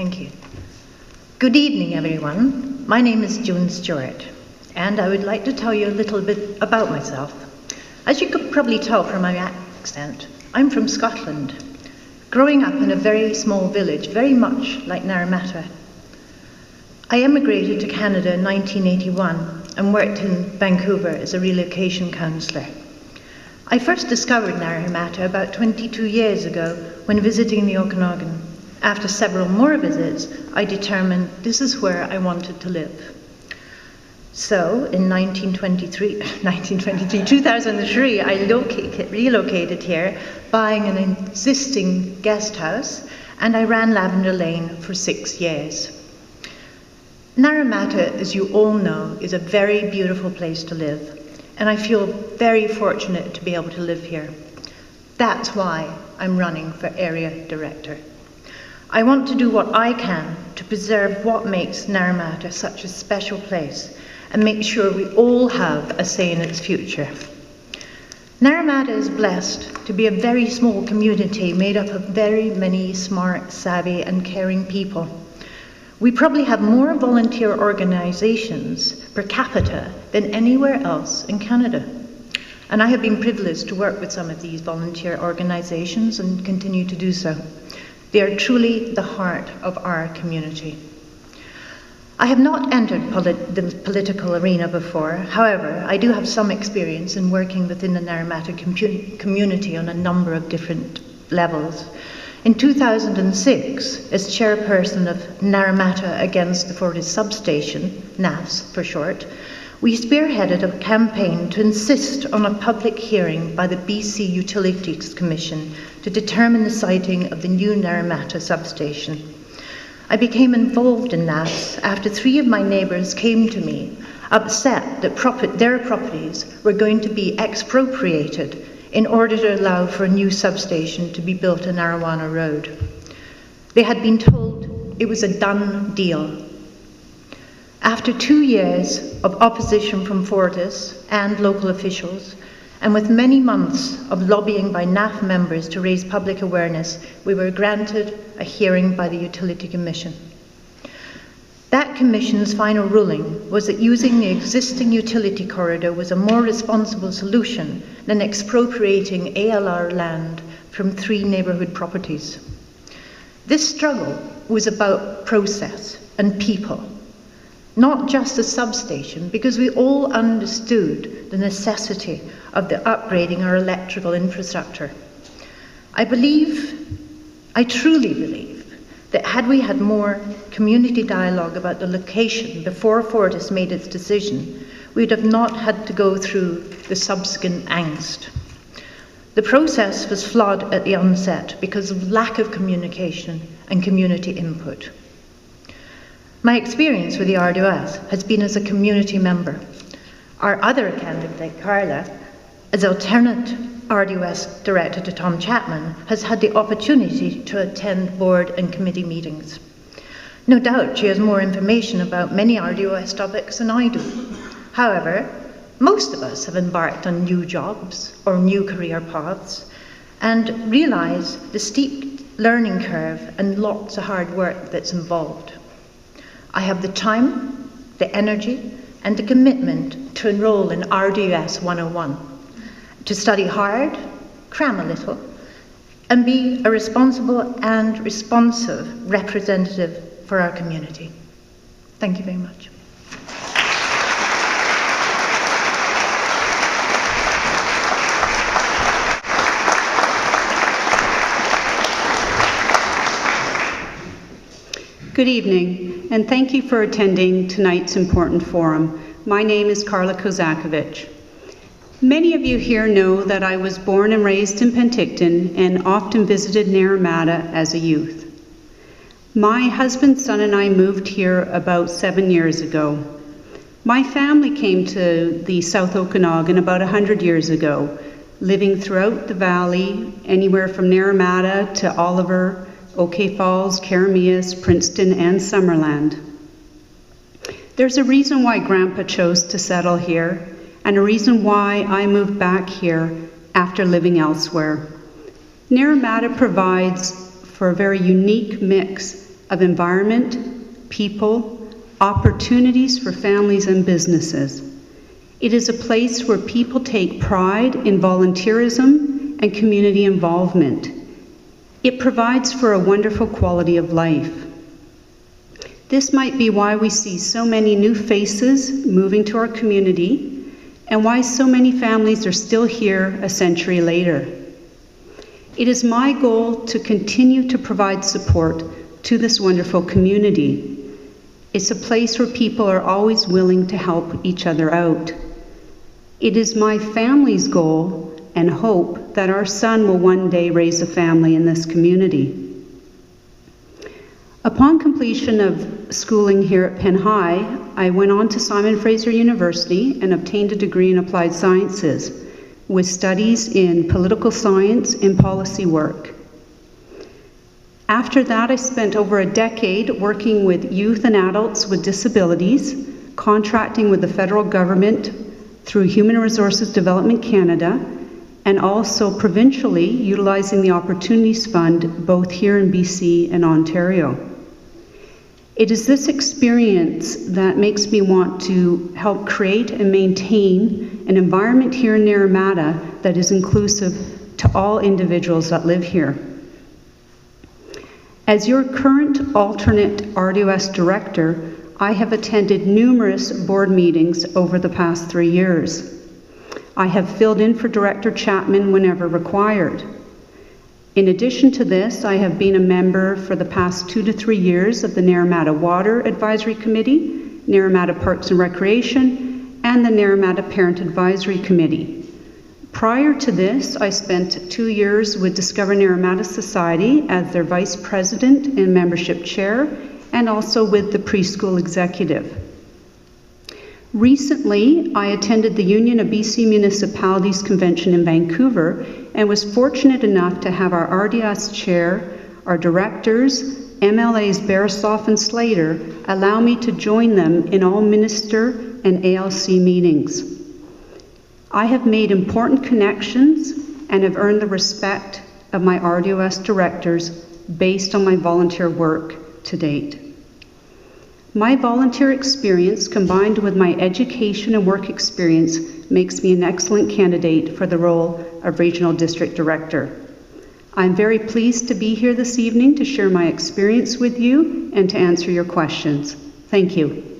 Thank you. Good evening, everyone. My name is June Stewart, and I would like to tell you a little bit about myself. As you could probably tell from my accent, I'm from Scotland, growing up in a very small village, very much like Naramata. I emigrated to Canada in 1981 and worked in Vancouver as a relocation counsellor. I first discovered Naramata about 22 years ago when visiting the Okanagan. After several more visits, I determined this is where I wanted to live. So in 2003, I relocated here, buying an existing guest house, and I ran Lavender Lane for 6 years. Naramata, as you all know, is a very beautiful place to live, and I feel very fortunate to be able to live here. That's why I'm running for area director. I want to do what I can to preserve what makes Naramata such a special place and make sure we all have a say in its future. Naramata is blessed to be a very small community made up of very many smart, savvy and caring people. We probably have more volunteer organisations per capita than anywhere else in Canada. And I have been privileged to work with some of these volunteer organisations and continue to do so. They are truly the heart of our community. I have not entered the political arena before. However, I do have some experience in working within the Naramata community on a number of different levels. In 2006, as chairperson of Naramata Against the Fortis Substation, NAFS for short, we spearheaded a campaign to insist on a public hearing by the BC Utilities Commission to determine the siting of the new Naramata substation. I became involved in NAFS after 3 of my neighbours came to me, upset that their properties were going to be expropriated in order to allow for a new substation to be built on Arawana Road. They had been told it was a done deal. After 2 years of opposition from Fortis and local officials, and with many months of lobbying by NAF members to raise public awareness, we were granted a hearing by the Utility Commission. That commission's final ruling was that using the existing utility corridor was a more responsible solution than expropriating ALR land from 3 neighbourhood properties. This struggle was about process and people, not just the substation, because we all understood the necessity of the upgrading our electrical infrastructure. I truly believe, that had we had more community dialogue about the location before Fortis made its decision, we'd have not had to go through the subsequent angst. The process was flawed at the onset because of lack of communication and community input. My experience with the RDOS has been as a community member. Our other candidate, Carla, as alternate RDOS director to Tom Chapman, has had the opportunity to attend board and committee meetings. No doubt she has more information about many RDOS topics than I do. However, most of us have embarked on new jobs or new career paths and realise the steep learning curve and lots of hard work that's involved. I have the time, the energy and the commitment to enrol in RDOS 101, to study hard, cram a little, and be a responsible and responsive representative for our community. Thank you very much. Good evening, and thank you for attending tonight's important forum. My name is Carla Kozakovich. Many of you here know that I was born and raised in Penticton and often visited Naramata as a youth. My husband, son, and I moved here about 7 years ago. My family came to the South Okanagan about 100 years ago, living throughout the valley, anywhere from Naramata to Oliver, OK Falls, Karamias, Princeton, and Summerland. There's a reason why Grandpa chose to settle here, and a reason why I moved back here after living elsewhere. Naramata provides for a very unique mix of environment, people, opportunities for families and businesses. It is a place where people take pride in volunteerism and community involvement. It provides for a wonderful quality of life. This might be why we see so many new faces moving to our community and why so many families are still here a century later. It is my goal to continue to provide support to this wonderful community. It's a place where people are always willing to help each other out. It is my family's goal and hope that our son will one day raise a family in this community. Upon completion of schooling here at Penn High, I went on to Simon Fraser University and obtained a degree in applied sciences with studies in political science and policy work. After that, I spent over a decade working with youth and adults with disabilities, contracting with the federal government through Human Resources Development Canada, and also provincially utilizing the Opportunities Fund both here in BC and Ontario. It is this experience that makes me want to help create and maintain an environment here in Naramata that is inclusive to all individuals that live here. As your current alternate RDOS director, I have attended numerous board meetings over the past 3 years. I have filled in for Director Chapman whenever required. In addition to this, I have been a member for the past 2 to 3 years of the Naramata Water Advisory Committee, Naramata Parks and Recreation, and the Naramata Parent Advisory Committee. Prior to this, I spent 2 years with Discover Naramata Society as their Vice President and Membership Chair, and also with the Preschool Executive. Recently, I attended the Union of BC Municipalities Convention in Vancouver and was fortunate enough to have our RDOS chair, our directors, MLAs Barasoff and Slater, allow me to join them in all minister and ALC meetings. I have made important connections and have earned the respect of my RDOS directors based on my volunteer work to date. My volunteer experience combined with my education and work experience makes me an excellent candidate for the role of Regional District Director. I'm very pleased to be here this evening to share my experience with you and to answer your questions. Thank you.